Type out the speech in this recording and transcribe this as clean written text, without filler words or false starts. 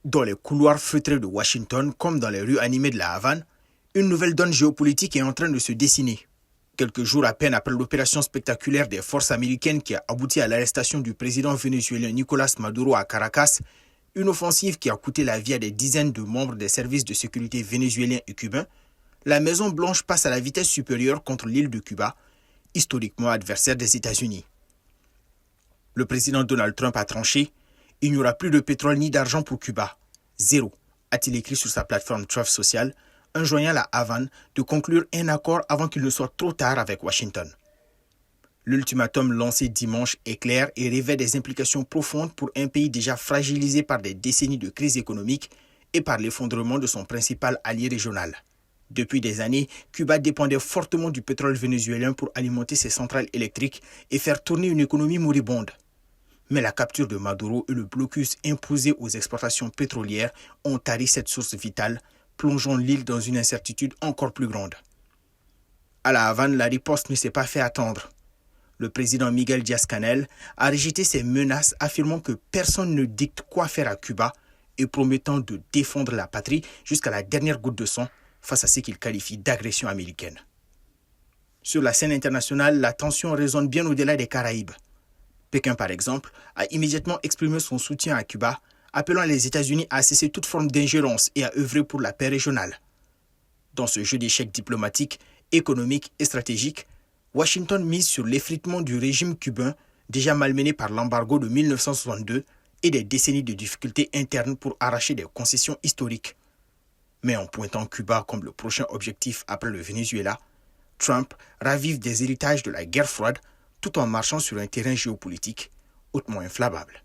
Dans les couloirs feutrés de Washington, comme dans les rues animées de la Havane, une nouvelle donne géopolitique est en train de se dessiner. Quelques jours à peine après l'opération spectaculaire des forces américaines qui a abouti à l'arrestation du président vénézuélien Nicolás Maduro à Caracas, une offensive qui a coûté la vie à des dizaines de membres des services de sécurité vénézuéliens et cubains, la Maison-Blanche passe à la vitesse supérieure contre l'île de Cuba, historiquement adversaire des États-Unis. Le président Donald Trump a tranché « Il n'y aura plus de pétrole ni d'argent pour Cuba. Zéro », a-t-il écrit sur sa plateforme Truth Social, enjoignant la Havane de conclure un accord avant qu'il ne soit trop tard avec Washington. L'ultimatum lancé dimanche est clair et révèle des implications profondes pour un pays déjà fragilisé par des décennies de crise économique et par l'effondrement de son principal allié régional. Depuis des années, Cuba dépendait fortement du pétrole vénézuélien pour alimenter ses centrales électriques et faire tourner une économie moribonde. Mais la capture de Maduro et le blocus imposé aux exportations pétrolières ont tari cette source vitale, plongeant l'île dans une incertitude encore plus grande. À la Havane, la riposte ne s'est pas fait attendre. Le président Miguel Díaz-Canel a rejeté ces menaces, affirmant que personne ne dicte quoi faire à Cuba et promettant de défendre la patrie jusqu'à la dernière goutte de sang face à ce qu'il qualifie d'agression américaine. Sur la scène internationale, la tension résonne bien au-delà des Caraïbes. Pékin, par exemple, a immédiatement exprimé son soutien à Cuba, appelant les États-Unis à cesser toute forme d'ingérence et à œuvrer pour la paix régionale. Dans ce jeu d'échecs diplomatiques, économiques et stratégiques, Washington mise sur l'effritement du régime cubain, déjà malmené par l'embargo de 1962 et des décennies de difficultés internes pour arracher des concessions historiques. Mais en pointant Cuba comme le prochain objectif après le Venezuela, Trump ravive des héritages de la guerre froide tout en marchant sur un terrain géopolitique hautement inflammable.